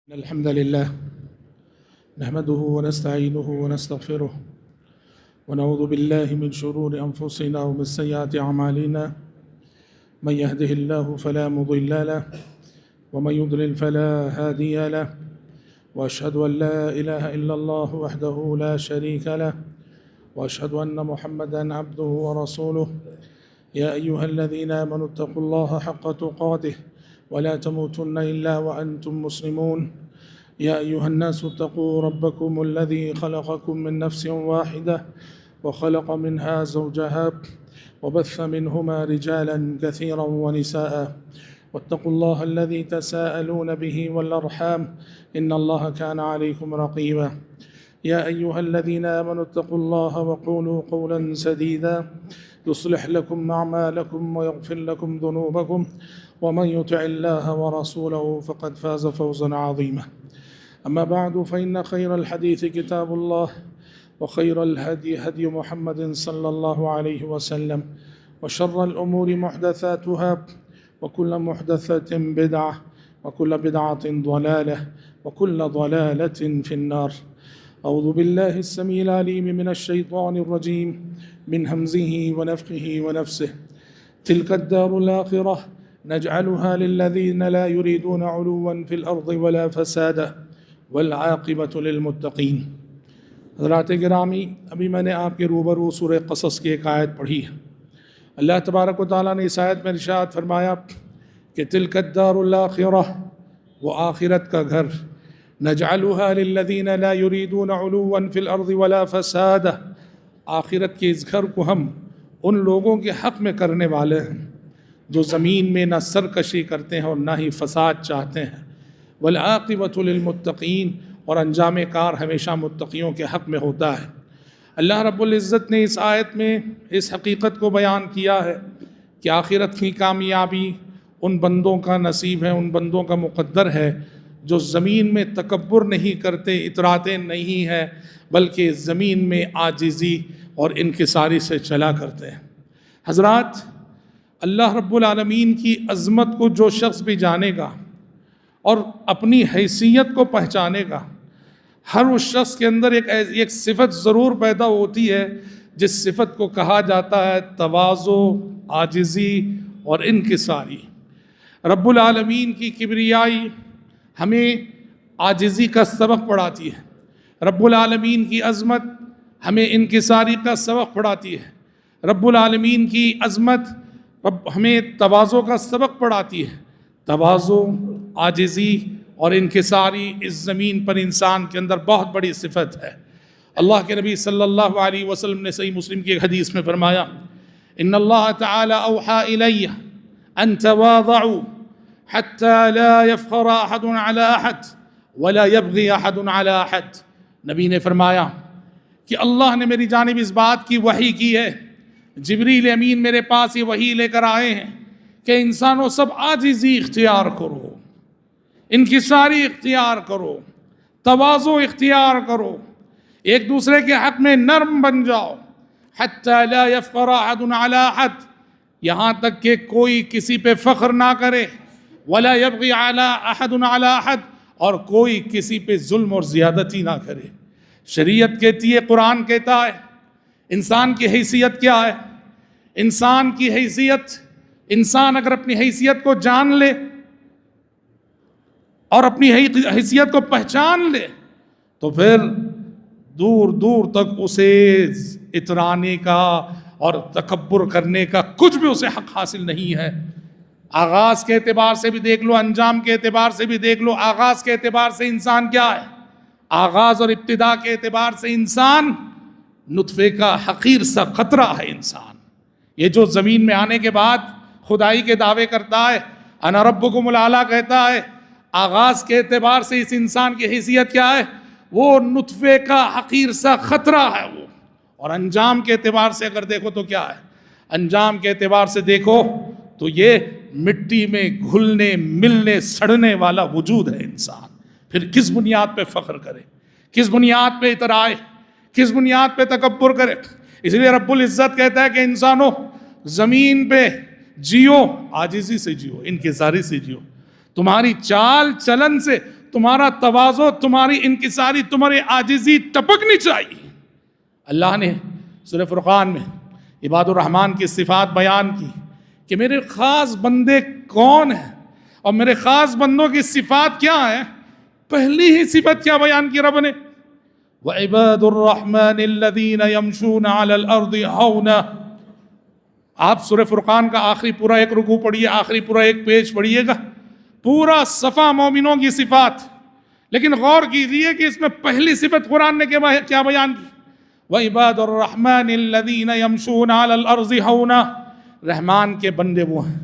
الحمد لله نحمده ونستعينه ونستغفره ونعوذ بالله من شرور أنفسنا ومن سيئات أعمالنا من يهده الله فلا مضل له ومن يضلل فلا هادي له وأشهد أن لا إله إلا الله وحده لا شريك له وأشهد أن محمدًا عبده ورسوله يا أيها الذين آمنوا اتقوا الله حق تقاته ولا تموتن إلا وأنتم مسلمون يا أيها الناس اتقوا ربكم الذي خلقكم من نفس واحدة وخلق منها زوجها وبث منهما رجالا كثيرا ونساء واتقوا الله الذي تساءلون به والأرحام إن الله كان عليكم رقيبا يا أيها الذين آمنوا اتقوا الله وقولوا قولا سديدا يصلح لكم أعمالكم ويغفر لكم ذنوبكم ومن يطع الله ورسوله فقد فاز فوزا عظيما أما بعد فإن خير الحديث كتاب الله وخير الهدي هدي محمد صلى الله عليه وسلم وشر الأمور محدثاتها وكل محدثة بدعة وكل بدعة ضلالة وكل ضلالة في النار أعوذ بالله السميع العليم من الشيطان الرجيم من همزه ونفخه ونفسه تلك الدار الآخرة نجعلها للذين لا يريدون علوا في الأرض ولا فسادا والعاقبة للمتقین۔ حضرات گرامی، ابھی میں نے آپ کے روبرو سورہ قصص کی ایک آیت پڑھی ہے۔ اللہ تبارک و تعالیٰ نے اس آیت میں ارشاد فرمایا کہ تلک الدار الآخرہ، وہ آخرت کا گھر، نجعلها للذین لا یریدون علوا فی الارض ولا فسادا، آخرت کے اس گھر کو ہم ان لوگوں کے حق میں کرنے والے ہیں جو زمین میں نہ سرکشی کرتے ہیں اور نہ ہی فساد چاہتے ہیں، والعاقبۃ للمتقین، اور انجام کار ہمیشہ متقیوں کے حق میں ہوتا ہے۔ اللہ رب العزت نے اس آیت میں اس حقیقت کو بیان کیا ہے کہ آخرت کی کامیابی ان بندوں کا نصیب ہے، ان بندوں کا مقدر ہے جو زمین میں تکبر نہیں کرتے، اتراتے نہیں ہیں، بلکہ زمین میں عاجزی اور انکساری سے چلا کرتے ہیں۔ حضرات، اللہ رب العالمین کی عظمت کو جو شخص بھی جانے گا اور اپنی حیثیت کو پہچانے گا، ہر اس شخص کے اندر ایک صفت ضرور پیدا ہوتی ہے جس صفت کو کہا جاتا ہے تواضع، عاجزی اور انکساری۔ رب العالمین کی کبریائی ہمیں عاجزی کا سبق پڑھاتی ہے، رب العالمین کی عظمت ہمیں انکساری کا سبق پڑھاتی ہے، رب العالمین کی عظمت ہمیں تواضع کا سبق پڑھاتی ہے۔ تواضع، عاجزی اور انکساری اس زمین پر انسان کے اندر بہت بڑی صفت ہے۔ اللہ کے نبی صلی اللہ علیہ وسلم نے صحیح مسلم کی ایک حدیث میں فرمایا، ان اللہ تعالی اوحى الی ان تواضعوا حتى لا يفخر احد على احد ولا يبغي احد على احد۔ نبی نے فرمایا کہ اللہ نے میری جانب اس بات کی وحی کی ہے، جبریل امین میرے پاس یہ وحی لے کر آئے ہیں کہ انسانوں سب عاجزی اختیار کرو، انکساری اختیار کرو، تواضع اختیار کرو، ایک دوسرے کے حق میں نرم بن جاؤ، حتی لا یفخر احد علی احد، یہاں تک کہ کوئی کسی پہ فخر نہ کرے، ولا یبغی احد علی احد، اور کوئی کسی پہ ظلم اور زیادتی نہ کرے۔ شریعت کہتی ہے، قرآن کہتا ہے، انسان کی حیثیت کیا ہے؟ انسان کی حیثیت، انسان اگر اپنی حیثیت کو جان لے اور اپنی حیثیت کو پہچان لے تو پھر دور دور تک اسے اترانے کا اور تکبر کرنے کا کچھ بھی اسے حق حاصل نہیں ہے۔ آغاز کے اعتبار سے بھی دیکھ لو، انجام کے اعتبار سے بھی دیکھ لو۔ آغاز کے اعتبار سے انسان کیا ہے؟ آغاز اور ابتدا کے اعتبار سے انسان نطفے کا حقیر سا قطرہ ہے۔ انسان یہ جو زمین میں آنے کے بعد خدائی کے دعوے کرتا ہے، انا ربکم الاعلیٰ کہتا ہے، آغاز کے اعتبار سے اس انسان کی حیثیت کیا ہے؟ وہ نطفے کا حقیر سا خطرہ ہے وہ۔ اور انجام کے اعتبار سے اگر دیکھو تو کیا ہے؟ انجام کے اعتبار سے دیکھو تو یہ مٹی میں گھلنے ملنے سڑنے والا وجود ہے انسان۔ پھر کس بنیاد پہ فخر کرے، کس بنیاد پہ اترائے، کس بنیاد پہ تکبر کرے؟ اس لیے رب العزت کہتا ہے کہ انسانوں زمین پہ جیو، عاجزی سے جیو، انکساری سے جیو، تمہاری چال چلن سے تمہارا تواضع، تمہاری انکساری، تمہاری عاجزی ٹپکنی چاہیے۔ اللہ نے سورہ فرقان میں عباد الرحمن کی صفات بیان کی کہ میرے خاص بندے کون ہیں اور میرے خاص بندوں کی صفات کیا ہیں۔ پہلی ہی صفت کیا بیان کی رب نے؟ وَعِبَادُ الرَّحْمَنِ الَّذِينَ يَمْشُونَ عَلَى الْأَرْضِ هَوْنًا۔ آپ سورہ فرقان کا آخری پورا ایک رکوع پڑھیے، آخری پورا ایک پیج پڑھیے گا، پورا صفحہ مومنوں کی صفات، لیکن غور کیجئے کہ اس میں پہلی صفت قرآن نے کیا بیان کی؟ وَعِبَادُ الرَّحْمَنِ الَّذِينَ يَمْشُونَ عَلَى الْأَرْضِ هَوْنًا۔ رحمان کے بندے وہ ہیں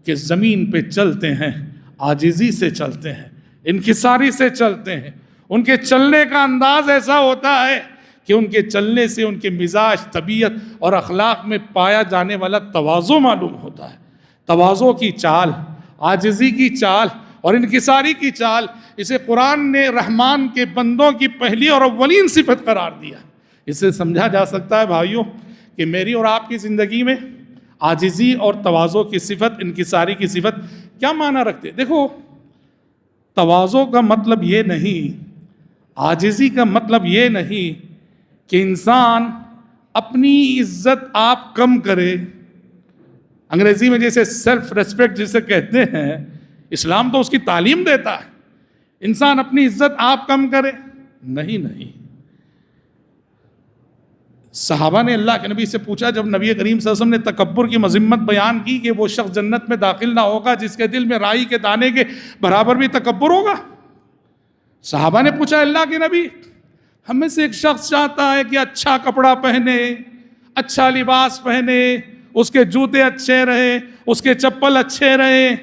کہ زمین پہ چلتے ہیں، عاجزی سے چلتے ہیں، انکساری سے چلتے ہیں۔ ان کے چلنے کا انداز ایسا ہوتا ہے کہ ان کے چلنے سے ان کے مزاج، طبیعت اور اخلاق میں پایا جانے والا تواضع معلوم ہوتا ہے۔ تواضع کی چال، عاجزی کی چال اور انکساری کی چال، اسے قرآن نے رحمان کے بندوں کی پہلی اور اولین صفت قرار دیا۔ اس سے سمجھا جا سکتا ہے بھائیوں کہ میری اور آپ کی زندگی میں عاجزی اور تواضع کی صفت، انکساری کی صفت کیا معنی رکھتے؟ دیکھو، تواضع کا مطلب یہ نہیں، عاجزی کا مطلب یہ نہیں کہ انسان اپنی عزت آپ کم کرے۔ انگریزی میں جیسے سیلف ریسپیکٹ جسے کہتے ہیں، اسلام تو اس کی تعلیم دیتا ہے۔ انسان اپنی عزت آپ کم کرے؟ نہیں۔ صحابہ نے اللہ کے نبی سے پوچھا، جب نبی کریم صلی اللہ علیہ وسلم نے تکبر کی مذمت بیان کی کہ وہ شخص جنت میں داخل نہ ہوگا جس کے دل میں رائی کے دانے کے برابر بھی تکبر ہوگا۔ صحابہ نے پوچھا، اللہ کے نبی، ہم میں سے ایک شخص چاہتا ہے کہ اچھا کپڑا پہنے، اچھا لباس پہنے، اس کے جوتے اچھے رہے، اس کے چپل اچھے رہے،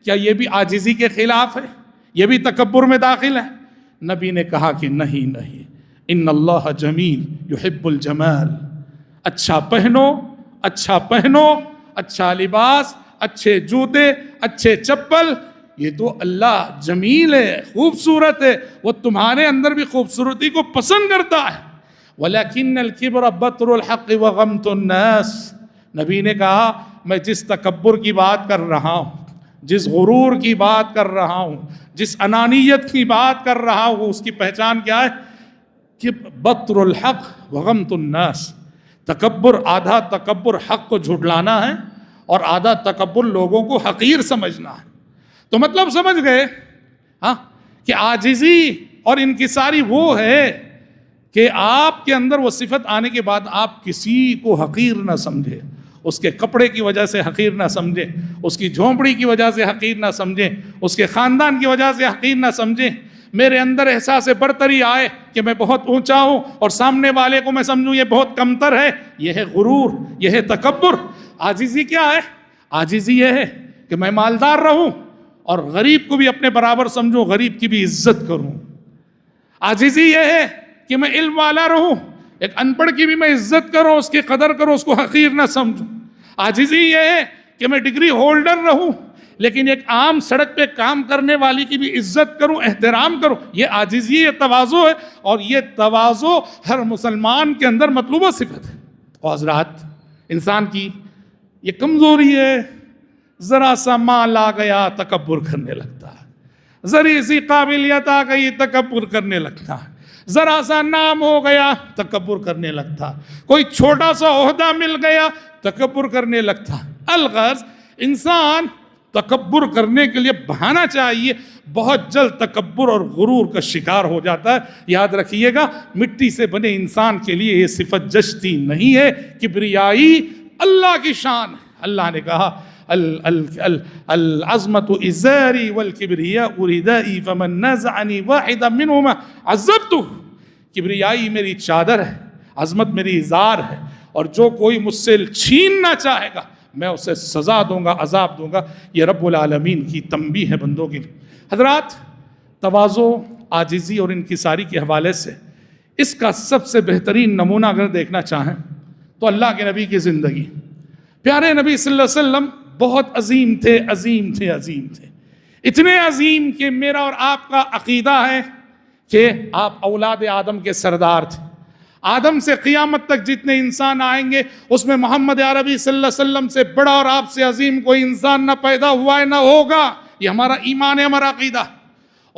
کیا یہ بھی عاجزی کے خلاف ہے؟ یہ بھی تکبر میں داخل ہے؟ نبی نے کہا کہ نہیں، ان اللہ جمیل یحب الجمال۔ اچھا پہنو، اچھا لباس، اچھے جوتے، اچھے چپل، یہ تو اللہ جمیل ہے، خوبصورت ہے، وہ تمہارے اندر بھی خوبصورتی کو پسند کرتا ہے۔ وَلَكِنَّ الْكِبْرَ بَطْرُ الْحَقِّ وَغَمْتُ النَّاسِ۔ نبی نے کہا، میں جس تکبر کی بات کر رہا ہوں، جس غرور کی بات کر رہا ہوں، جس انانیت کی بات کر رہا ہوں، اس کی پہچان کیا ہے؟ کہ بطر الحق وغمت الناس۔ تکبر، آدھا تکبر حق کو جھٹلانا ہے اور آدھا تکبر لوگوں کو حقیر سمجھنا ہے۔ تو مطلب سمجھ گئے کہ عاجزی اور انکساری وہ ہے کہ آپ کے اندر وہ صفت آنے کے بعد آپ کسی کو حقیر نہ سمجھے، اس کے کپڑے کی وجہ سے حقیر نہ سمجھیں، اس کی جھونپڑی کی وجہ سے حقیر نہ سمجھیں، اس کے خاندان کی وجہ سے حقیر نہ سمجھیں۔ میرے اندر احساس برتری آئے کہ میں بہت اونچا ہوں اور سامنے والے کو میں سمجھوں یہ بہت کمتر ہے، یہ ہے غرور، یہ ہے تکبر۔ عاجزی کیا ہے؟ عاجزی یہ ہے کہ میں مالدار رہوں اور غریب کو بھی اپنے برابر سمجھوں، غریب کی بھی عزت کروں۔ عاجزی یہ ہے کہ میں علم والا رہوں، ایک ان پڑھ کی بھی میں عزت کروں، اس کی قدر کروں، اس کو حقیر نہ سمجھوں۔ عاجزی یہ ہے کہ میں ڈگری ہولڈر رہوں لیکن ایک عام سڑک پہ کام کرنے والی کی بھی عزت کروں، احترام کروں۔ یہ عاجزی، یہ تواضع ہے، اور یہ تواضع ہر مسلمان کے اندر مطلوبہ صفت ہے۔ اور حضرات، انسان کی یہ کمزوری ہے، ذرا سا مال آ گیا تکبر کرنے لگتا ہے، ذری سی قابلیت آ گئی تکبر کرنے لگتا ہے، ذرا سا نام ہو گیا تکبر کرنے لگتا، کوئی چھوٹا سا عہدہ مل گیا تکبر کرنے لگتا۔ الغرض انسان تکبر کرنے کے لیے بہانا چاہیے، بہت جلد تکبر اور غرور کا شکار ہو جاتا ہے۔ یاد رکھیے گا، مٹی سے بنے انسان کے لیے یہ صفت جچتی نہیں ہے۔ کبریائی اللہ کی شان ہے۔ اللہ نے کہا العظمت ازاری والکبریاء ردائی فمن نازعنی واحدا منہما عذبتہ۔ کبریائی میری چادر ہے، عظمت میری ازار ہے، اور جو کوئی مجھ سے چھیننا چاہے گا میں اسے سزا دوں گا، عذاب دوں گا۔ یہ رب العالمین کی تنبیہ ہے بندوں کی۔ حضرات، تواضع، عاجزی اور انکساری کے حوالے سے اس کا سب سے بہترین نمونہ اگر دیکھنا چاہیں تو اللہ کے نبی کی زندگی۔ پیارے نبی صلی اللہ علیہ وسلم بہت عظیم تھے، عظیم تھے، عظیم تھے، اتنے عظیم کہ میرا اور آپ کا عقیدہ ہے کہ آپ اولاد آدم کے سردار تھے۔ آدم سے قیامت تک جتنے انسان آئیں گے اس میں محمد عربی صلی اللہ علیہ وسلم سے بڑا اور آپ سے عظیم کوئی انسان نہ پیدا ہوا ہے نہ ہوگا۔ یہ ہمارا ایمان ہے، ہمارا عقیدہ۔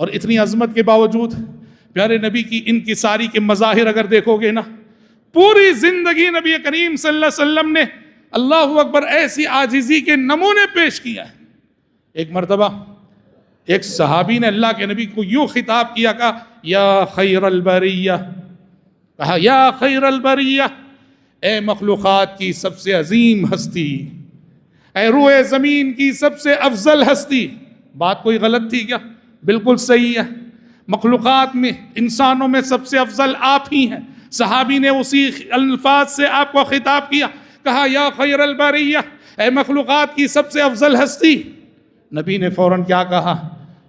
اور اتنی عظمت کے باوجود پیارے نبی کی انکساری کے مظاہر اگر دیکھو گے نا، پوری زندگی نبی کریم صلی اللہ علیہ وسلم نے اللہ اکبر ایسی عاجزی کے نمونے پیش کیا ہے۔ ایک مرتبہ ایک صحابی نے اللہ کے نبی کو یوں خطاب کیا، کہا یا خیر البریہ، کہا یا خیر البریہ، اے مخلوقات کی سب سے عظیم ہستی، اے روئے زمین کی سب سے افضل ہستی۔ بات کوئی غلط تھی کیا؟ بالکل صحیح ہے۔ مخلوقات میں، انسانوں میں سب سے افضل آپ ہی ہیں۔ صحابی نے اسی الفاظ سے آپ کو خطاب کیا، کہا یا خیر البریہ، اے مخلوقات کی سب سے افضل ہستی۔ نبی نے فوراً کیا کہا؟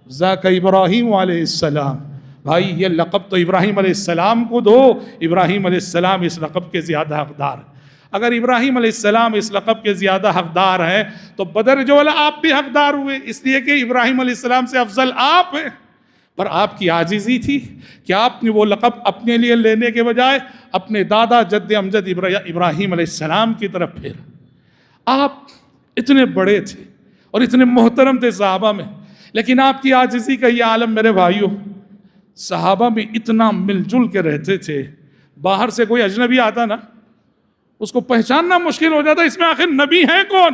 ذاک ابراہیم علیہ السلام، بھائی یہ لقب تو ابراہیم علیہ السلام کو دو، ابراہیم علیہ السلام اس لقب کے زیادہ حقدار ہیں۔ اگر ابراہیم علیہ السلام اس لقب کے زیادہ حقدار ہیں تو بدر جو آپ بھی حقدار ہوئے، اس لیے کہ ابراہیم علیہ السلام سے افضل آپ ہیں۔ پر آپ کی عاجزی تھی کہ آپ نے وہ لقب اپنے لیے لینے کے بجائے اپنے دادا جد امجد ابراہیم علیہ السلام کی طرف پھیرا۔ آپ اتنے بڑے تھے اور اتنے محترم تھے صحابہ میں، لیکن آپ کی عاجزی کا یہ عالم میرے بھائیوں، صحابہ میں اتنا مل جل کے رہتے تھے، باہر سے کوئی اجنبی آتا نا، اس کو پہچاننا مشکل ہو جاتا، اس میں آخر نبی ہیں کون؟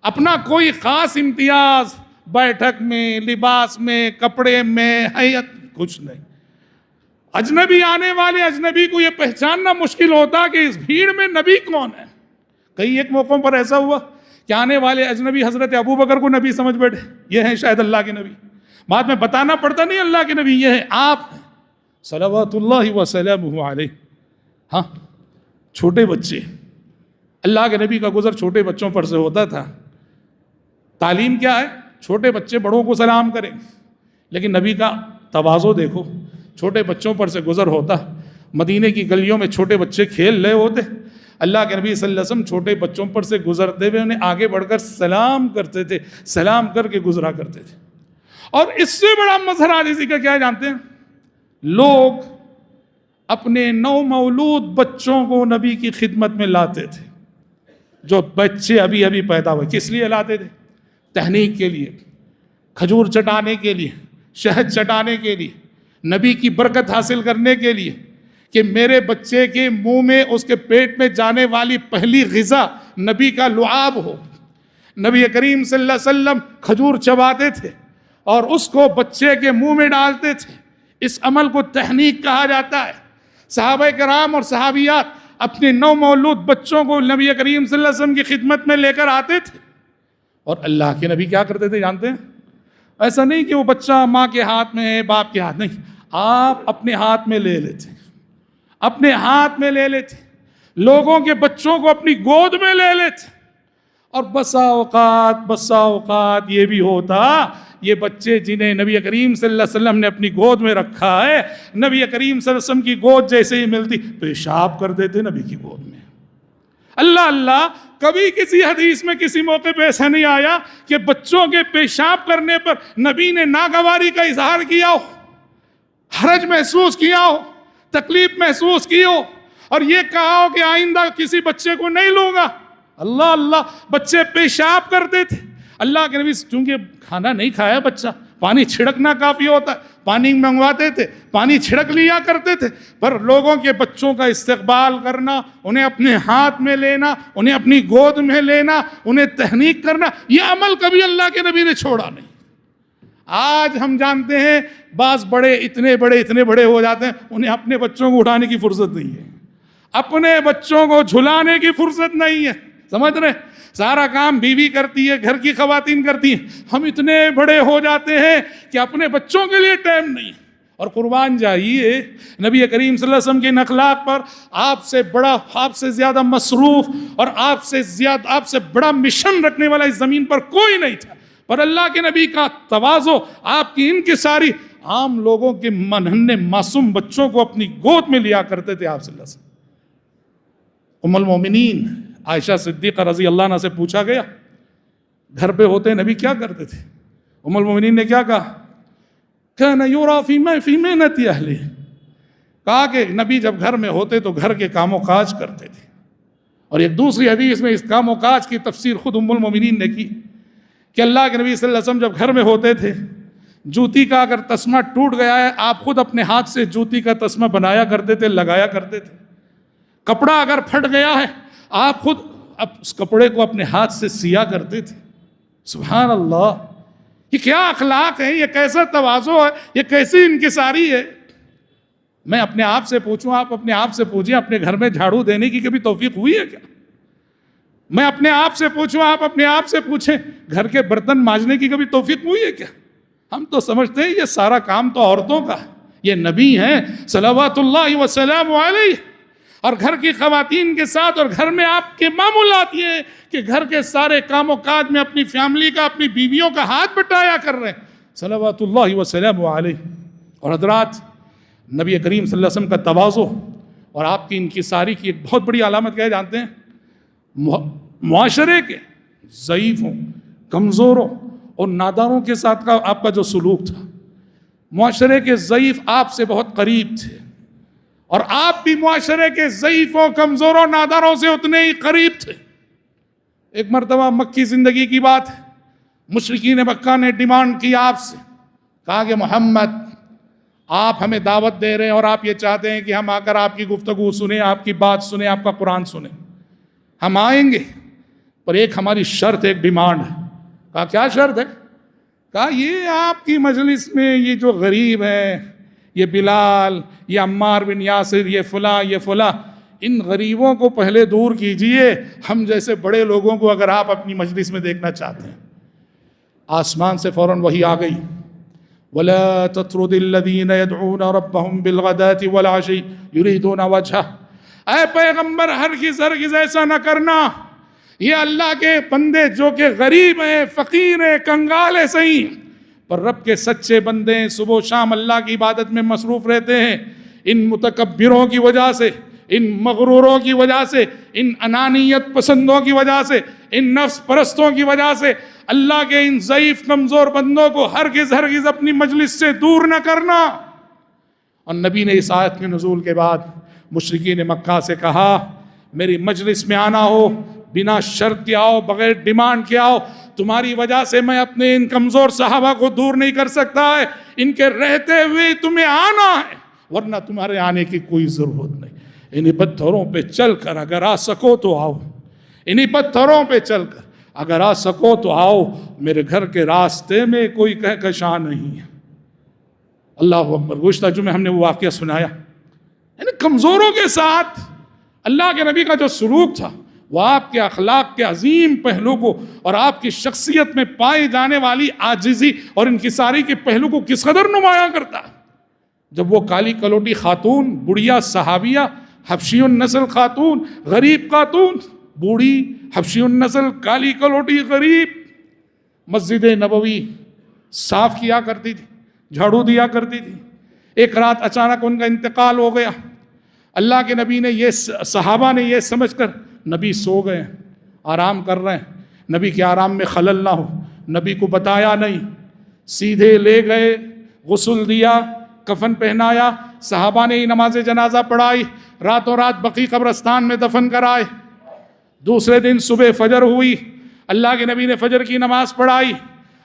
اپنا کوئی خاص امتیاز بیٹھک میں، لباس میں، کپڑے میں، حیت کچھ نہیں۔ اجنبی آنے والے اجنبی کو یہ پہچاننا مشکل ہوتا کہ اس بھیڑ میں نبی کون ہے۔ کئی ایک موقعوں پر ایسا ہوا کہ آنے والے اجنبی حضرت ابو بکر کو نبی سمجھ بیٹھے، یہ ہیں شاید اللہ کے نبی۔ بعد میں بتانا پڑتا نہیں اللہ کے نبی یہ ہیں، آپ ہیں صلوات اللہ وسلامہ علیہ۔ ہاں، چھوٹے بچے، اللہ کے نبی کا گزر چھوٹے بچوں پر سے ہوتا تھا۔ تعلیم کیا ہے؟ چھوٹے بچے بڑوں کو سلام کریں، لیکن نبی کا تواضع دیکھو، چھوٹے بچوں پر سے گزر ہوتا۔ مدینے کی گلیوں میں چھوٹے بچے کھیل رہے ہوتے، اللہ کے نبی صلی اللہ علیہ وسلم چھوٹے بچوں پر سے گزرتے ہوئے انہیں آگے بڑھ کر سلام کرتے تھے، سلام کر کے گزرا کرتے تھے۔ اور اس سے بڑا مظہر عاجزی کا کیا جانتے ہیں؟ لوگ اپنے نو مولود بچوں کو نبی کی خدمت میں لاتے تھے۔ جو بچے ابھی ابھی پیدا ہوئے، کس لیے لاتے تھے؟ تہنیک کے لیے، کھجور چٹانے کے لیے، شہد چٹانے کے لیے، نبی کی برکت حاصل کرنے کے لیے، کہ میرے بچے کے منہ میں، اس کے پیٹ میں جانے والی پہلی غذا نبی کا لعاب ہو۔ نبی کریم صلی اللہ علیہ وسلم کھجور چباتے تھے اور اس کو بچے کے منہ میں ڈالتے تھے۔ اس عمل کو تہنیک کہا جاتا ہے۔ صحابہ کرام اور صحابیات اپنے نو مولود بچوں کو نبی کریم صلی اللہ علیہ وسلم کی خدمت میں لے کر آتے تھے، اور اللہ کے نبی کیا کرتے تھے جانتے ہیں؟ ایسا نہیں کہ وہ بچہ ماں کے ہاتھ میں ہے، باپ کے ہاتھ نہیں، آپ اپنے ہاتھ میں لے لیتے، اپنے ہاتھ میں لے لیتے، لوگوں کے بچوں کو اپنی گود میں لے لیتے۔ اور بسا اوقات یہ بھی ہوتا، یہ بچے جنہیں نبی کریم صلی اللہ علیہ وسلم نے اپنی گود میں رکھا ہے، نبی کریم صلی اللہ علیہ وسلم کی گود جیسے ہی ملتی پیشاب کر دیتے نبی کی گود میں۔ اللہ اللہ، کبھی کسی حدیث میں کسی موقع پہ ایسا نہیں آیا کہ بچوں کے پیشاب کرنے پر نبی نے ناگواری کا اظہار کیا ہو، حرج محسوس کیا ہو، تکلیف محسوس کی ہو، اور یہ کہا ہو کہ آئندہ کسی بچے کو نہیں لوں گا۔ اللہ اللہ، بچے پیشاب کرتے تھے۔ اللہ کے نبی چونکہ کھانا نہیں کھایا بچہ، پانی چھڑکنا کافی ہوتا ہے، پانی منگواتے تھے، پانی چھڑک لیا کرتے تھے، پر لوگوں کے بچوں کا استقبال کرنا، انہیں اپنے ہاتھ میں لینا، انہیں اپنی گود میں لینا، انہیں تہنیک کرنا، یہ عمل کبھی اللہ کے نبی نے چھوڑا نہیں۔ آج ہم جانتے ہیں بعض بڑے اتنے بڑے ہو جاتے ہیں، انہیں اپنے بچوں کو اٹھانے کی فرصت نہیں ہے، اپنے بچوں کو جھلانے کی فرصت نہیں ہے، سمجھ رہے؟ سارا کام بیوی کرتی ہے، گھر کی خواتین کرتی ہیں، ہم اتنے بڑے ہو جاتے ہیں کہ اپنے بچوں کے لیے ٹائم نہیں ہے۔ اور قربان جائیے نبی کریم صلی اللہ علیہ وسلم کے اخلاق پر، آپ سے بڑا، آپ سے زیادہ مصروف اور آپ سے بڑا مشن رکھنے والا اس زمین پر کوئی نہیں تھا، پر اللہ کے نبی کا تواضع، آپ کی انکساری، عام لوگوں کے ننھے معصوم بچوں کو اپنی گود میں لیا کرتے تھے آپ صلی اللہ علیہ وسلم۔ ام المومنین عائشہ صدیقہ رضی اللہ عنہ سے پوچھا گیا، گھر پہ ہوتے نبی کیا کرتے تھے؟ ام المومنین نے کیا کہا؟ کان یرا فی محنت اہلہ، کہا کہ نبی جب گھر میں ہوتے تو گھر کے کام و کاج کرتے تھے۔ اور ایک دوسری حدیث میں اس کام و کاج کی تفسیر خود ام المومنین نے کی کہ اللہ کے نبی صلی اللہ علیہ وسلم جب گھر میں ہوتے تھے، جوتی کا اگر تسمہ ٹوٹ گیا ہے، آپ خود اپنے ہاتھ سے جوتی کا تسمہ بنایا کرتے تھے، لگایا کرتے تھے۔ کپڑا اگر پھٹ گیا ہے، آپ خود اس کپڑے کو اپنے ہاتھ سے سیا کرتے تھے۔ سبحان اللہ، یہ کیا اخلاق ہے، یہ کیسا تواضع ہے، یہ کیسی انکساری ہے۔ میں اپنے آپ سے پوچھوں، آپ اپنے آپ سے پوچھیں، اپنے گھر میں جھاڑو دینے کی کبھی توفیق ہوئی ہے کیا؟ میں اپنے آپ سے پوچھوں، آپ اپنے آپ سے پوچھیں، گھر کے برتن مانجنے کی کبھی توفیق ہوئی ہے کیا؟ ہم تو سمجھتے ہیں یہ سارا کام تو عورتوں کا ہے، یہ نبی ہیں صلوات اللہ وسلام علیہ، اور گھر کی خواتین کے ساتھ، اور گھر میں آپ کے معمولات یہ ہیں کہ گھر کے سارے کام و کاج میں اپنی فیملی کا، اپنی بیویوں کا ہاتھ بٹایا کر رہے ہیں صلوات اللہ وسلام علیہ۔ اور حضرات، نبی کریم صلی اللہ علیہ وسلم کا تواضع اور آپ کی انکساری کی ایک بہت بڑی علامت کیا ہے جانتے ہیں؟ معاشرے کے ضعیفوں، کمزوروں اور ناداروں کے ساتھ کا آپ کا جو سلوک تھا۔ معاشرے کے ضعیف آپ سے بہت قریب تھے، اور آپ بھی معاشرے کے ضعیفوں، کمزوروں، ناداروں سے اتنے ہی قریب تھے۔ ایک مرتبہ مکی زندگی کی بات ہے، مشرکین مکہ نے ڈیمانڈ کی آپ سے، کہا کہ محمد آپ ہمیں دعوت دے رہے ہیں اور آپ یہ چاہتے ہیں کہ ہم آ کر آپ کی گفتگو سنیں، آپ کی بات سنیں، آپ کا قرآن سنیں۔ ہم آئیں گے، پر ایک ہماری شرط، ایک ڈیمانڈ ہے۔ کہا کیا شرط ہے؟ کہا یہ آپ کی مجلس میں یہ جو غریب ہیں، یہ بلال، یہ عمار بن یاسر، یہ فلاں، یہ فلاں، ان غریبوں کو پہلے دور کیجئے، ہم جیسے بڑے لوگوں کو اگر آپ اپنی مجلس میں دیکھنا چاہتے ہیں۔ آسمان سے فوراً وحی آ گئی، وَلَا تَطْرُدِ الَّذِينَ يَدْعُونَ رَبَّهُمْ بِالْغَدَاةِ وَالْعَشِيِّ يُرِيدُونَ وَجْهَهُ۔ اے پیغمبر، ہرگز ایسا نہ کرنا، یہ اللہ کے بندے جو کہ غریب ہیں، فقیر ہیں، کنگال ہیں صحیح، پر رب کے سچے بندے ہیں، صبح و شام اللہ کی عبادت میں مصروف رہتے ہیں، ان متکبروں کی وجہ سے، ان مغروروں کی وجہ سے، ان انانیت پسندوں کی وجہ سے، ان نفس پرستوں کی وجہ سے اللہ کے ان ضعیف کمزور بندوں کو ہرگز اپنی مجلس سے دور نہ کرنا۔ اور نبی نے اس آیت کے نزول کے بعد مشرکین مکہ سے کہا، میری مجلس میں آنا ہو، بنا شرط کے آؤ، بغیر ڈیمانڈ کے آؤ، تمہاری وجہ سے میں اپنے ان کمزور صحابہ کو دور نہیں کر سکتا ہے، ان کے رہتے ہوئے تمہیں آنا ہے، ورنہ تمہارے آنے کی کوئی ضرورت نہیں۔ انہی پتھروں پہ چل کر اگر آ سکو تو آؤ، انہی پتھروں پہ چل کر اگر آ سکو تو آؤ، میرے گھر کے راستے میں کوئی کہکشاں نہیں ہے۔ اللہ اکبر۔ گزشتہ جمعے ہم نے وہ واقعہ سنایا، یعنی کمزوروں کے ساتھ اللہ کے نبی کا جو سلوک تھا، وہ آپ کے اخلاق کے عظیم پہلو کو اور آپ کی شخصیت میں پائی جانے والی عاجزی اور انکساری کے پہلو کو کس قدر نمایاں کرتا ہے۔ جب وہ کالی کلوٹی خاتون، بڑھیا صحابیہ، حبشی النسل خاتون، غریب خاتون، بوڑھی حبشی النسل، کالی کلوٹی، غریب، مسجد نبوی صاف کیا کرتی تھی، جھاڑو دیا کرتی تھی۔ ایک رات اچانک ان کا انتقال ہو گیا۔ اللہ کے نبی نے صحابہ نے یہ سمجھ کر، نبی سو گئے ہیں، آرام کر رہے ہیں، نبی کے آرام میں خلل نہ ہو، نبی کو بتایا نہیں، سیدھے لے گئے، غسل دیا، کفن پہنایا، صحابہ نے ہی نماز جنازہ پڑھائی، راتوں رات بقیع قبرستان میں دفن کرائے۔ دوسرے دن صبح فجر ہوئی، اللہ کے نبی نے فجر کی نماز پڑھائی،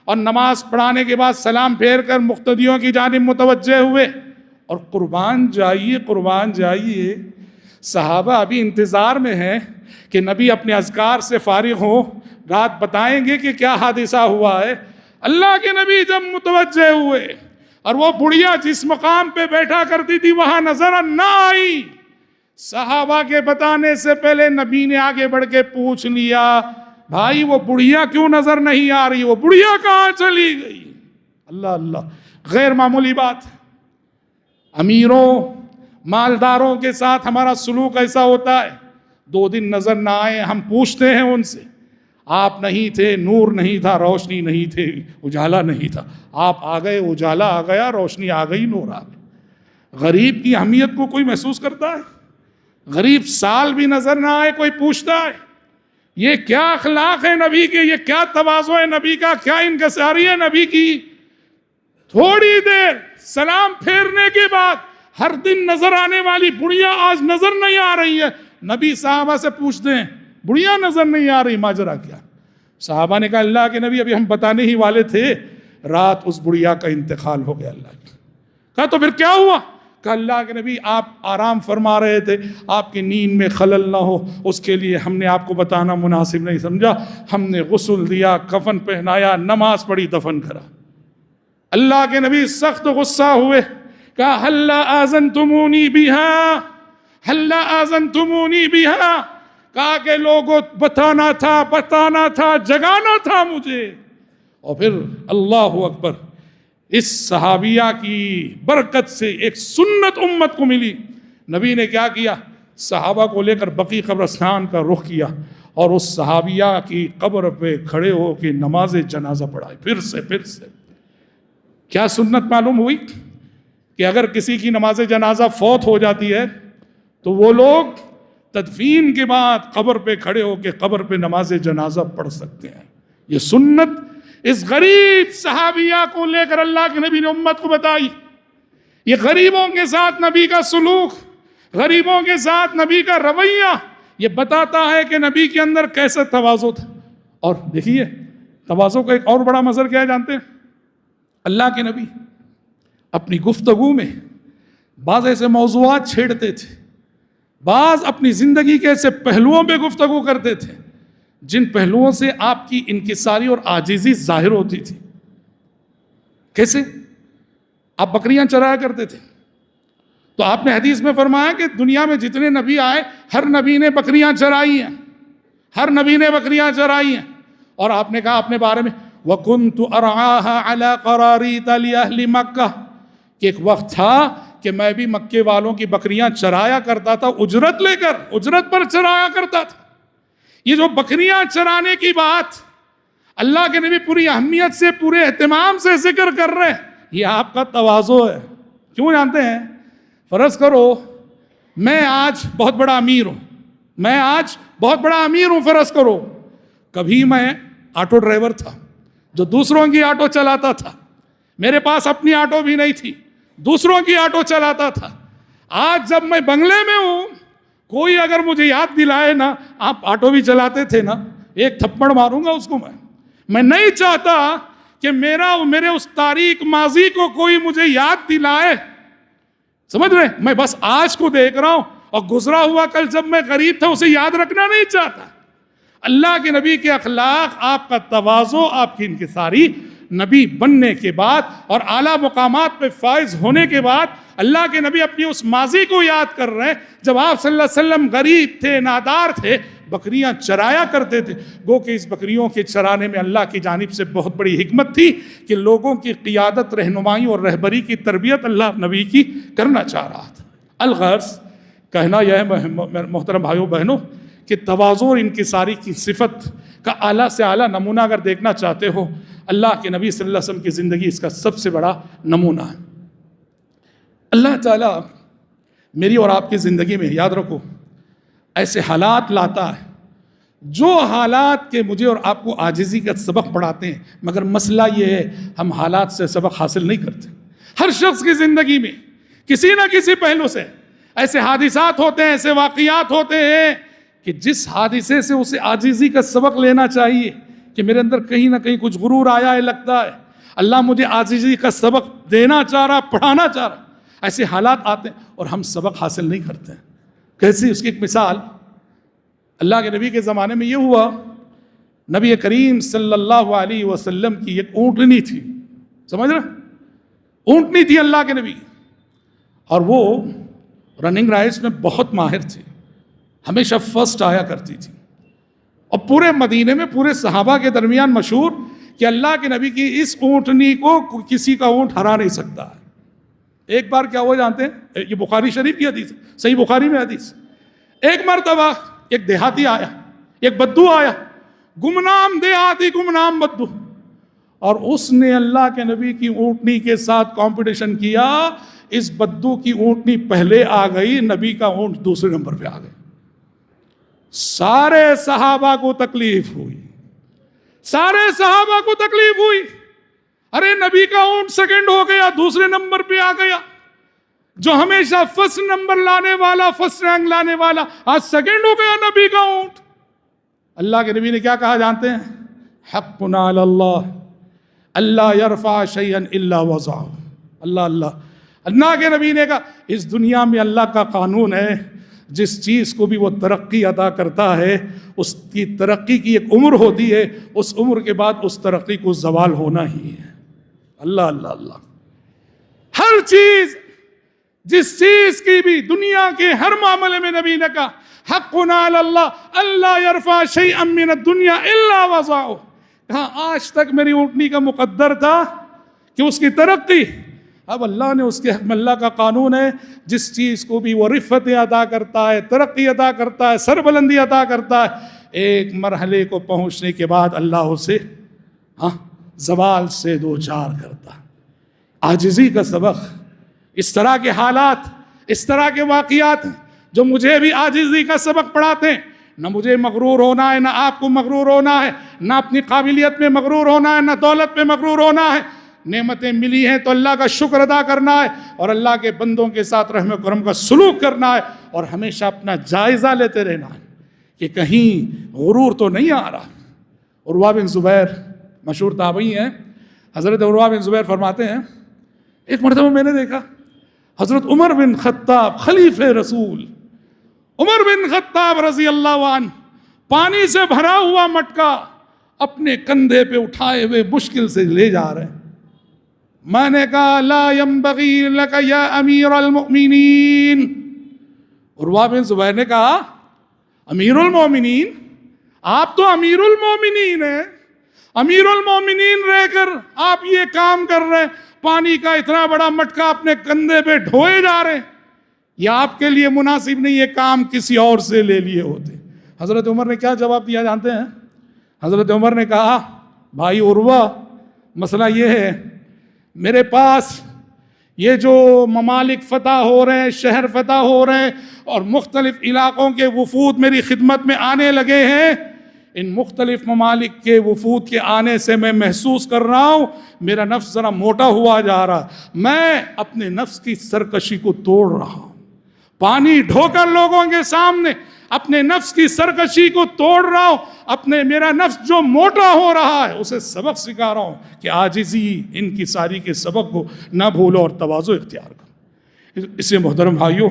اور نماز پڑھانے کے بعد سلام پھیر کر مقتدیوں کی جانب متوجہ ہوئے، اور قربان جائیے، صحابہ ابھی انتظار میں ہیں کہ نبی اپنے اذکار سے فارغ ہوں، رات بتائیں گے کہ کیا حادثہ ہوا ہے۔ اللہ کے نبی جب متوجہ ہوئے اور وہ بڑھیا جس مقام پہ بیٹھا کرتی تھی وہاں نظر نہ آئی، صحابہ کے بتانے سے پہلے نبی نے آگے بڑھ کے پوچھ لیا، بھائی وہ بڑھیا کیوں نظر نہیں آ رہی، وہ بڑھیا کہاں چلی گئی؟ اللہ اللہ، غیر معمولی بات۔ امیروں، مالداروں کے ساتھ ہمارا سلوک ایسا ہوتا ہے، 2 دن نظر نہ آئے، ہم پوچھتے ہیں ان سے، آپ نہیں تھے، نور نہیں تھا، روشنی نہیں تھی، اجالا نہیں تھا، آپ آ گئے، اجالا آ گیا، روشنی آ گئی، نور آ گیا۔ غریب کی اہمیت کو کوئی محسوس کرتا ہے؟ غریب سال بھی نظر نہ آئے کوئی پوچھتا ہے؟ یہ کیا اخلاق ہے نبی کے، یہ کیا تواضع ہے نبی کا، کیا انکساری ہے نبی کی۔ تھوڑی دیر سلام پھیرنے کے بعد ہر دن نظر آنے والی بڑھیا آج نظر نہیں آ رہی ہے۔ نبی صحابہ سے پوچھتے ہیں، بڑھیا نظر نہیں آ رہی، ماجرا کیا؟ صحابہ نے کہا، اللہ کے نبی ابھی ہم بتانے ہی والے تھے، رات اس بڑھیا کا انتقال ہو گیا اللہ کی. کہا تو پھر کیا ہوا؟ کہ اللہ کے نبی آپ آرام فرما رہے تھے، آپ کی نیند میں خلل نہ ہو، اس کے لیے ہم نے آپ کو بتانا مناسب نہیں سمجھا، ہم نے غسل دیا، کفن پہنایا، نماز پڑھی، دفن کرا. اللہ کے نبی سخت غصہ ہوئے، کہا ہلا آذنتمونی بہا، ہلا آذنتمونی بہا، کہا کہ لوگوں بتانا تھا، جگانا تھا مجھے. اور پھر اللہ اکبر، اس صحابیہ کی برکت سے ایک سنت امت کو ملی. نبی نے کیا کیا؟ صحابہ کو لے کر بقیع قبرستان کا رخ کیا اور اس صحابیہ کی قبر پہ کھڑے ہو کے نماز جنازہ پڑھائی پھر سے. کیا سنت معلوم ہوئی؟ کہ اگر کسی کی نماز جنازہ فوت ہو جاتی ہے تو وہ لوگ تدفین کے بعد قبر پہ کھڑے ہو کے قبر پہ نماز جنازہ پڑھ سکتے ہیں. یہ سنت اس غریب صحابیہ کو لے کر اللہ کے نبی نے امت کو بتائی. یہ غریبوں کے ساتھ نبی کا سلوک، غریبوں کے ساتھ نبی کا رویہ، یہ بتاتا ہے کہ نبی کے اندر کیسا تواضع تھا. اور دیکھیے تواضع کا ایک اور بڑا مظہر کیا ہے جانتے ہیں؟ اللہ کے نبی اپنی گفتگو میں بعض ایسے موضوعات چھیڑتے تھے، بعض اپنی زندگی کے ایسے پہلوؤں پہ گفتگو کرتے تھے جن پہلوؤں سے آپ کی انکساری اور عاجزی ظاہر ہوتی تھی. کیسے؟ آپ بکریاں چرایا کرتے تھے، تو آپ نے حدیث میں فرمایا کہ دنیا میں جتنے نبی آئے ہر نبی نے بکریاں چرائی ہیں، ہر نبی نے بکریاں چرائی ہیں. اور آپ نے کہا اپنے بارے میں وَكُنْتُ أَرْعَاهَا عَلَىٰ قَرَارِيطَ لِأَهْلِ مَكَّةِ، کہ ایک وقت تھا کہ میں بھی مکے والوں کی بکریاں چرایا کرتا تھا، اجرت لے کر، اجرت پر چرایا کرتا تھا. یہ جو بکریاں چرانے کی بات اللہ کے نبی پوری اہمیت سے، پورے اہتمام سے ذکر کر رہے ہیں، یہ آپ کا تواضع ہے. کیوں جانتے ہیں؟ فرض کرو میں آج بہت بڑا امیر ہوں، فرض کرو کبھی میں آٹو ڈرائیور تھا جو دوسروں کی آٹو چلاتا تھا، میرے پاس اپنی آٹو بھی نہیں تھی، دوسروں کی آٹو چلاتا تھا. آج جب میں بنگلے میں ہوں، کوئی اگر مجھے یاد دلائے نا آپ آٹو بھی چلاتے تھے نا، ایک تھپڑ ماروں گا اس کو. میں نہیں چاہتا کہ میرے اس تاریک ماضی کو کوئی مجھے یاد دلائے. سمجھ رہے؟ میں بس آج کو دیکھ رہا ہوں، اور گزرا ہوا کل جب میں غریب تھا اسے یاد رکھنا نہیں چاہتا. اللہ کے نبی کے اخلاق، آپ کا تواضع، آپ کی انکساری، نبی بننے کے بعد اور اعلیٰ مقامات پہ فائز ہونے کے بعد اللہ کے نبی اپنی اس ماضی کو یاد کر رہے ہیں جب آپ صلی اللہ علیہ وسلم غریب تھے، نادار تھے، بکریاں چرایا کرتے تھے. گو کہ اس بکریوں کے چرانے میں اللہ کی جانب سے بہت بڑی حکمت تھی کہ لوگوں کی قیادت، رہنمائی اور رہبری کی تربیت اللہ نبی کی کرنا چاہ رہا تھا. الغرض کہنا یہ ہے محترم بھائیوں بہنوں کہ تواضع اور انکساری کی صفت کا اعلیٰ سے اعلیٰ نمونہ اگر دیکھنا چاہتے ہو، اللہ کے نبی صلی اللہ علیہ وسلم کی زندگی اس کا سب سے بڑا نمونہ ہے. اللہ تعالیٰ میری اور آپ کی زندگی میں، یاد رکھو، ایسے حالات لاتا ہے جو حالات کے مجھے اور آپ کو عاجزی کا سبق پڑھاتے ہیں، مگر مسئلہ یہ ہے ہم حالات سے سبق حاصل نہیں کرتے. ہر شخص کی زندگی میں کسی نہ کسی پہلو سے ایسے حادثات ہوتے ہیں، ایسے واقعات ہوتے ہیں کہ جس حادثے سے اسے عاجزی کا سبق لینا چاہیے کہ میرے اندر کہیں نہ کہیں کچھ غرور آیا ہے، لگتا ہے اللہ مجھے عاجزی کا سبق دینا چاہ رہا، پڑھانا چاہ رہا. ایسے حالات آتے ہیں اور ہم سبق حاصل نہیں کرتے ہیں. کیسی؟ اس کی ایک مثال اللہ کے نبی کے زمانے میں یہ ہوا. نبی کریم صلی اللہ علیہ وسلم کی ایک اونٹنی تھی، سمجھ رہے؟ اونٹنی تھی اللہ کے نبی، اور وہ رننگ رائس میں بہت ماہر تھے، ہمیشہ فرسٹ آیا کرتی تھی، اور پورے مدینے میں پورے صحابہ کے درمیان مشہور کہ اللہ کے نبی کی اس اونٹنی کو کسی کا اونٹ ہرا نہیں سکتا ہے. ایک بار کیا ہوا جانتے ہیں؟ یہ بخاری شریف کی حدیث، صحیح بخاری میں حدیث. ایک مرتبہ ایک دیہاتی آیا، ایک بدو آیا، گمنام دیہاتی، گمنام بدو، اور اس نے اللہ کے نبی کی اونٹنی کے ساتھ کمپٹیشن کیا. اس بدو کی اونٹنی پہلے آ گئی، نبی کا اونٹ دوسرے نمبر پہ آ گئے. سارے صحابہ کو تکلیف ہوئی، سارے صحابہ کو تکلیف ہوئی. ارے نبی کا اونٹ سیکنڈ ہو گیا، دوسرے نمبر پہ آ گیا. جو ہمیشہ فرسٹ نمبر لانے والا، فرسٹ رینک لانے والا، آج سیکنڈ ہو گیا نبی کا اونٹ. اللہ کے نبی نے کیا کہا جانتے ہیں؟ حقنا علی اللہ اللہ یرفع شیئا الا وضعہ. اللہ کے نبی نے کہا اس دنیا میں اللہ کا قانون ہے، جس چیز کو بھی وہ ترقی عطا کرتا ہے اس کی ترقی کی ایک عمر ہوتی ہے، اس عمر کے بعد اس ترقی کو زوال ہونا ہی ہے. اللہ ہر چیز، جس چیز کی بھی دنیا کے ہر معاملے میں نبی نے کہا حقنا علی اللہ اللہ یرفع شیئا من الدنیا الا وضعہ. کہاں آج تک میری اونٹنی کا مقدر تھا کہ اس کی ترقی، اب اللہ نے اس کے حق میں، اللہ کا قانون ہے جس چیز کو بھی وہ رفعت عطا کرتا ہے، ترقی عطا کرتا ہے، سربلندی عطا کرتا ہے، ایک مرحلے کو پہنچنے کے بعد اللہ اسے زوال سے دوچار کرتا. عاجزی کا سبق، اس طرح کے حالات، اس طرح کے واقعات جو مجھے بھی عاجزی کا سبق پڑھاتے ہیں. نہ مجھے مغرور ہونا ہے، نہ آپ کو مغرور ہونا ہے، نہ اپنی قابلیت میں مغرور ہونا ہے، نہ دولت میں مغرور ہونا ہے. نعمتیں ملی ہیں تو اللہ کا شکر ادا کرنا ہے اور اللہ کے بندوں کے ساتھ رحم و کرم کا سلوک کرنا ہے اور ہمیشہ اپنا جائزہ لیتے رہنا ہے کہ کہیں غرور تو نہیں آ رہا. عروہ بن زبیر مشہور تابعی ہیں. حضرت عروہ بن زبیر فرماتے ہیں ایک مرتبہ میں نے دیکھا حضرت عمر بن خطاب خلیفہ رسول عمر بن خطاب رضی اللہ عنہ پانی سے بھرا ہوا مٹکا اپنے کندھے پہ اٹھائے ہوئے مشکل سے لے جا رہے ہیں. میں نے کہا لا ينبغي لك یا امیر المؤمنین. عروہ بن زبیر نے کہا امیر المؤمنین، آپ تو امیر المؤمنین ہیں، امیر المؤمنین رہ کر آپ یہ کام کر رہے ہیں، پانی کا اتنا بڑا مٹکا اپنے کندھے پہ ڈھوئے جا رہے ہیں، یہ آپ کے لیے مناسب نہیں، یہ کام کسی اور سے لے لیے ہوتے. حضرت عمر نے کیا جواب دیا جانتے ہیں؟ حضرت عمر نے کہا بھائی عروہ، مسئلہ یہ ہے میرے پاس یہ جو ممالک فتح ہو رہے ہیں، شہر فتح ہو رہے ہیں اور مختلف علاقوں کے وفود میری خدمت میں آنے لگے ہیں، ان مختلف ممالک کے وفود کے آنے سے میں محسوس کر رہا ہوں میرا نفس ذرا موٹا ہوا جا رہا، میں اپنے نفس کی سرکشی کو توڑ رہا ہوں، پانی ڈھو کر لوگوں کے سامنے اپنے نفس کی سرکشی کو توڑ رہا ہوں، اپنے میرا نفس جو موٹا ہو رہا ہے اسے سبق سکھا رہا ہوں کہ عاجزی انکساری کے سبق کو نہ بھولو اور تواضع اختیار کرو. اسے محترم بھائیوں،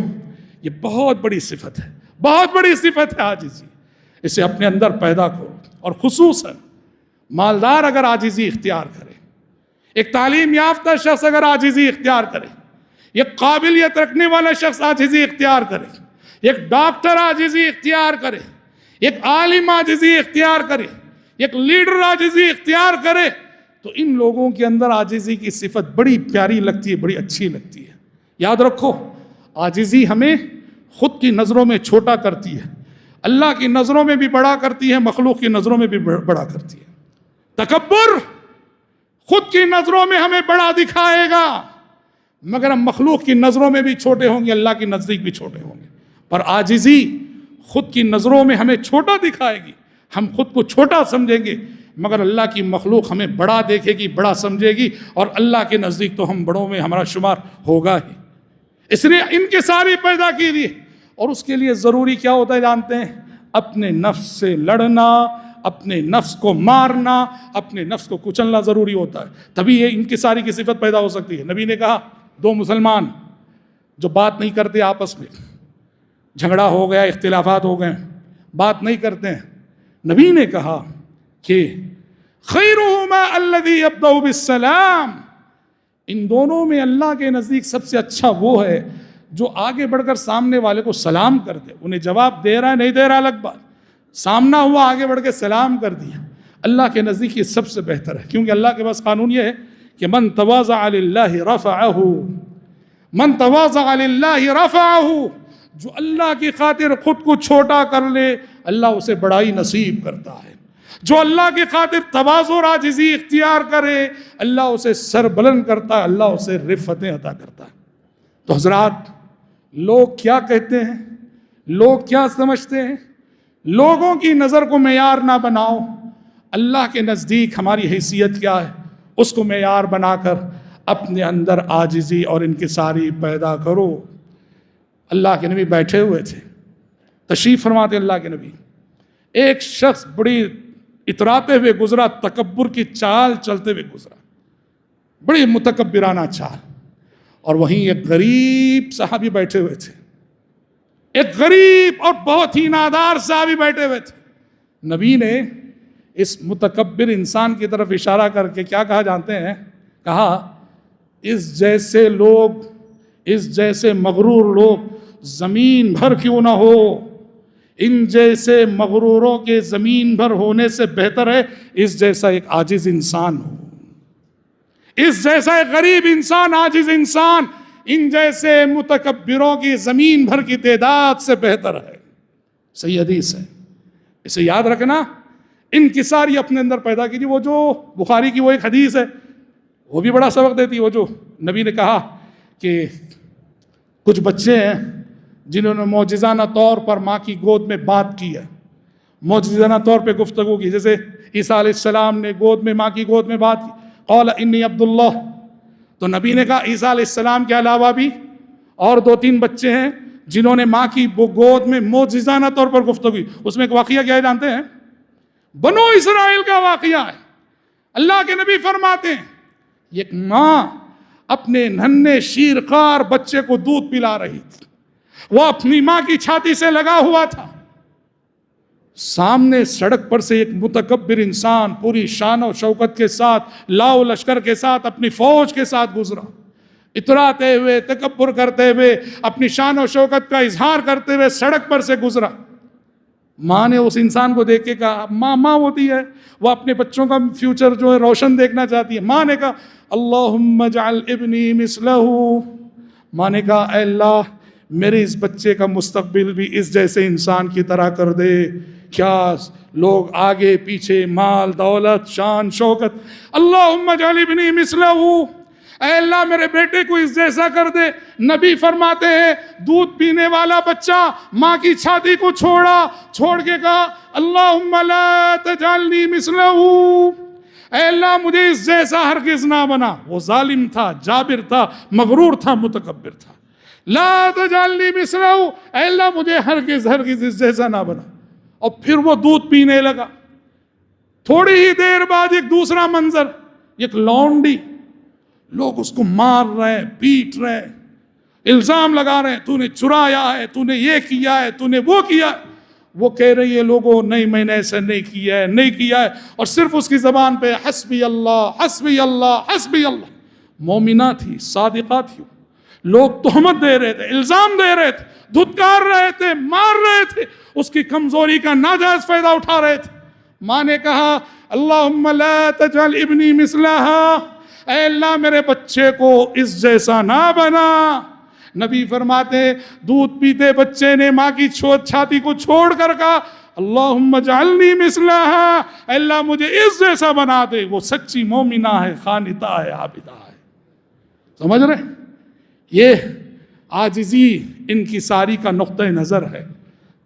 یہ بہت بڑی صفت ہے، بہت بڑی صفت ہے عاجزی. اسے اپنے اندر پیدا کرو اور خصوصاً مالدار اگر عاجزی اختیار کرے، ایک تعلیم یافتہ شخص اگر عاجزی اختیار کرے، ایک قابلیت رکھنے والا شخص عاجزی اختیار کرے، ایک ڈاکٹر عاجزی اختیار کرے، ایک عالم عاجزی اختیار کرے، ایک لیڈر عاجزی اختیار کرے، تو ان لوگوں کے اندر عاجزی کی صفت بڑی پیاری لگتی ہے، بڑی اچھی لگتی ہے. یاد رکھو عاجزی ہمیں خود کی نظروں میں چھوٹا کرتی ہے، اللہ کی نظروں میں بھی بڑا کرتی ہے، مخلوق کی نظروں میں بھی بڑا کرتی ہے. تکبر خود کی نظروں میں ہمیں بڑا دکھائے گا مگر ہم مخلوق کی نظروں میں بھی چھوٹے ہوں گے، اللہ کے نزدیک بھی چھوٹے ہوں گے. پر عاجزی خود کی نظروں میں ہمیں چھوٹا دکھائے گی، ہم خود کو چھوٹا سمجھیں گے مگر اللہ کی مخلوق ہمیں بڑا دیکھے گی، بڑا سمجھے گی اور اللہ کے نزدیک تو ہم بڑوں میں ہمارا شمار ہوگا ہی. اس لیے انکساری پیدا کی دی اور اس کے لیے ضروری کیا ہوتا ہے جانتے ہیں؟ اپنے نفس سے لڑنا، اپنے نفس کو مارنا، اپنے نفس کو کچلنا ضروری ہوتا ہے، تبھی یہ انکساری کی صفت پیدا ہو سکتی ہے. نبی نے کہا دو مسلمان جو بات نہیں کرتے، آپس میں جھگڑا ہو گیا، اختلافات ہو گئے، بات نہیں کرتے ہیں، نبی نے کہا کہ خیرہما الذی یبدأ بالسلام، ان دونوں میں اللہ کے نزدیک سب سے اچھا وہ ہے جو آگے بڑھ کر سامنے والے کو سلام کر دے. انہیں جواب دے رہا ہے نہیں دے رہا الگ بات، سامنا ہوا آگے بڑھ کے سلام کر دیا. اللہ کے نزدیک یہ سب سے بہتر ہے، کیونکہ اللہ کے پاس قانون یہ ہے کہ من تواضع للہ رفعہ، من تواضع للہ رفعہ، جو اللہ کی خاطر خود کو چھوٹا کر لے اللہ اسے بڑائی نصیب کرتا ہے. جو اللہ کی خاطر تواضع اور عاجزی اختیار کرے اللہ اسے سر بلند کرتا ہے، اللہ اسے رفعتیں عطا کرتا ہے. تو حضرات، لوگ کیا کہتے ہیں، لوگ کیا سمجھتے ہیں، لوگوں کی نظر کو معیار نہ بناؤ. اللہ کے نزدیک ہماری حیثیت کیا ہے اس کو معیار بنا کر اپنے اندر عاجزی اور انکساری پیدا کرو. اللہ کے نبی بیٹھے ہوئے تھے، تشریف فرماتے اللہ کے نبی، ایک شخص بڑی اتراتے ہوئے گزرا، تکبر کی چال چلتے ہوئے گزرا. بڑے متکبرانہ چال. اور وہیں ایک غریب صحابی بیٹھے ہوئے تھے، ایک غریب اور بہت ہی نادار صحابی بیٹھے ہوئے تھے. نبی نے اس متکبر انسان کی طرف اشارہ کر کے کیا کہا جانتے ہیں؟ کہا اس جیسے لوگ، اس جیسے مغرور لوگ زمین بھر کیوں نہ ہو، ان جیسے مغروروں کے زمین بھر ہونے سے بہتر ہے اس جیسا ایک عاجز انسان ہو، اس جیسا ایک غریب انسان، عاجز انسان ان جیسے متکبروں کی زمین بھر کی تعداد سے بہتر ہے. صحیح حدیث ہے، اسے یاد رکھنا. انکساری اپنے اندر پیدا کیجیے. وہ جو بخاری کی وہ ایک حدیث ہے وہ بھی بڑا سبق دیتی ہے. وہ جو نبی نے کہا کہ کچھ بچے ہیں جنہوں نے معجزانہ طور پر ماں کی گود میں بات کی ہے، معجزانہ طور پہ گفتگو کی. جیسے عیسیٰ علیہ السلام نے ماں کی گود میں بات کی، قال انی عبداللہ. تو نبی نے کہا عیسیٰ علیہ السلام کے علاوہ بھی اور 2-3 بچے ہیں جنہوں نے ماں کی گود میں معجزانہ طور پر گفتگو کی. اس میں ایک واقعہ کیا ہے جانتے ہیں؟ بنو اسرائیل کا واقعہ ہے. اللہ کے نبی فرماتے ہیں ایک ماں اپنے ننھے شیرخوار بچے کو دودھ پلا رہی تھی. وہ اپنی ماں کی چھاتی سے لگا ہوا تھا. سامنے سڑک پر سے ایک متکبر انسان پوری شان و شوکت کے ساتھ، لاؤ لشکر کے ساتھ، اپنی فوج کے ساتھ گزرا. اتراتے ہوئے، تکبر کرتے ہوئے، اپنی شان و شوکت کا اظہار کرتے ہوئے سڑک پر سے گزرا. ماں نے اس انسان کو دیکھ کے کہا، ماں ہوتی ہے، وہ اپنے بچوں کا فیوچر جو ہے روشن دیکھنا چاہتی ہے. ماں نے کہا اللہم اجعل ابنی مثلہ. ماں نے کہا اے اللہ میرے اس بچے کا مستقبل بھی اس جیسے انسان کی طرح کر دے. کیا لوگ آگے پیچھے، مال دولت، شان شوکت. اللہم اجعل ابنی مثلہ، اے اللہ میرے بیٹے کو اس جیسا کر دے. نبی فرماتے ہیں دودھ پینے والا بچہ ماں کی چھاتی کو چھوڑ کے کہا اللہم لا تجعلنی مثلہ، اے اللہ مجھے اس جیسا ہرگز نہ بنا. وہ ظالم تھا، جابر تھا، مغرور تھا، متکبر تھا. لا تجعلنی مثلہ، اے اللہ مجھے ہرگز اس جیسا نہ بنا. اور پھر وہ دودھ پینے لگا. تھوڑی ہی دیر بعد ایک دوسرا منظر، ایک لونڈی، لوگ اس کو مار رہے ہیں، پیٹ رہے ہیں، الزام لگا رہے ہیں تو نے چرایا ہے، تو نے یہ کیا ہے، تو نے وہ کیا ہے. وہ کہہ رہی ہے لوگوں نہیں میں نے ایسا نہیں کیا ہے. اور صرف اس کی زبان پہ حسبی اللہ حسبی اللہ حسبی اللہ. مومنہ تھی، صادقہ تھی. لوگ تہمت دے رہے تھے، الزام دے رہے تھے، دھتکار رہے تھے، مار رہے تھے، اس کی کمزوری کا ناجائز فائدہ اٹھا رہے تھے. ماں نے کہا اللہم لا تجعل ابنی مثلہا، اے اللہ میرے بچے کو اس جیسا نہ بنا. نبی فرماتے دودھ پیتے بچے نے ماں کی چھاتی کو چھوڑ کر کہا اللہم اجعلنی مثلہا، اے اللہ مجھے اس جیسا بنا دے. وہ سچی مومنہ ہے، خانتہ ہے، عابدہ ہے. سمجھ رہے؟ یہ عاجزی انکساری کا نقطہ نظر ہے.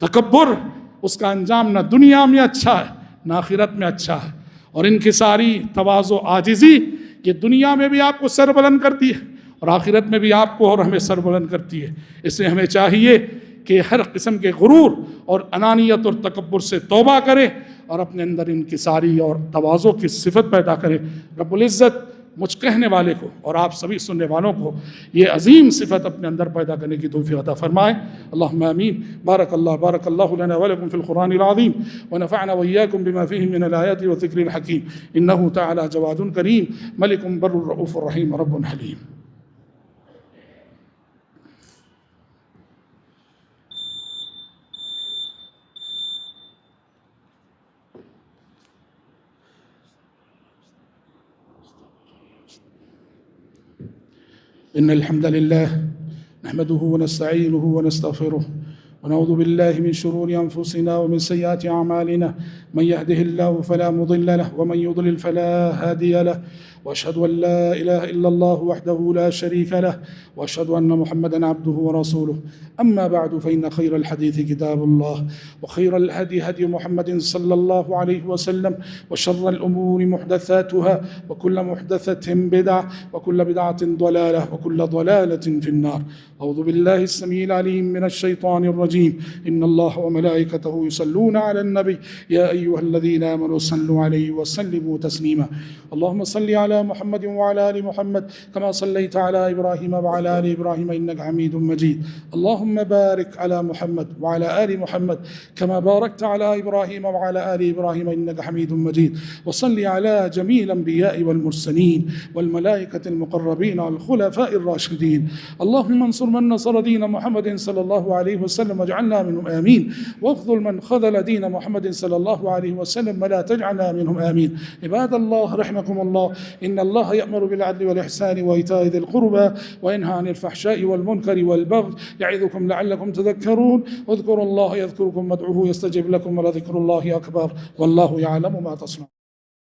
تکبر اس کا انجام نہ دنیا میں اچھا ہے نہ آخرت میں اچھا ہے. اور انکساری، تواضع، عاجزی یہ دنیا میں بھی آپ کو سر بلند کرتی ہے اور آخرت میں بھی آپ کو اور ہمیں سر بلند کرتی ہے. اس لیے ہمیں چاہیے کہ ہر قسم کے غرور اور انانیت اور تکبر سے توبہ کریں اور اپنے اندر انکساری اور تواضع کی صفت پیدا کریں. رب العزت مجھ کہنے والے کو اور آپ سبھی سننے والوں کو یہ عظیم صفت اپنے اندر پیدا کرنے کی توفیق عطا فرمائے. اللہم آمین. بارک اللہ لنا ولکم فی القرآن العظیم ونفعنا وإیاکم بما فیہ من الآیات والذکر الحکیم. انہ تعالی جواد کریم ملک بر رؤوف رحیم رب حلیم. إن الحمد لله نحمده ونستعينه ونستغفره ونعوذ بالله من شرور أنفسنا ومن سيئات أعمالنا. من يهده الله فلا مضل له ومن يضلل فلا هادي له. وأشهد أن لا إله إلا الله وحده لا شريك له وأشهد أن محمدًا عبده ورسوله. أما بعد فإن خير الحديث كتاب الله وخير الهدي هدي محمد صلى الله عليه وسلم وشر الأمور محدثاتها وكل محدثة بدعة وكل بدعة ضلالة وكل ضلالة في النار. أعوذ بالله السميع العليم من الشيطان الرجيم. إن الله وملائكته يصلون على النبي يا أيها أيها الذين آمنوا صلوا عليه وسلموا تسليما. اللهم صل على محمد وعلى آل محمد كما صليت على إبراهيم وعلى آل إبراهيم إنك حميد مجيد. اللهم بارك على محمد وعلى آل محمد كما باركت على إبراهيم وعلى آل إبراهيم إنك حميد مجيد. وصل على جميع الأنبياء والمرسلين والملائكة المقربين والخلفاء الراشدين. اللهم انصر من نصر دين محمد صلى الله عليه وسلم واجعلنا منهم آمين، واخذل من خذل دين محمد صلى الله عليه وسلم ولا تجعلنا منهم آمين. عباد الله رحمكم الله، إن الله يأمر بالعدل والإحسان وإيتاء ذي القربى وينهى عن الفحشاء والمنكر والبغي يعظكم لعلكم تذكرون. اذكروا الله يذكركم وادعوه يستجب لكم ولذكر الله أكبر والله يعلم ما تصنعون.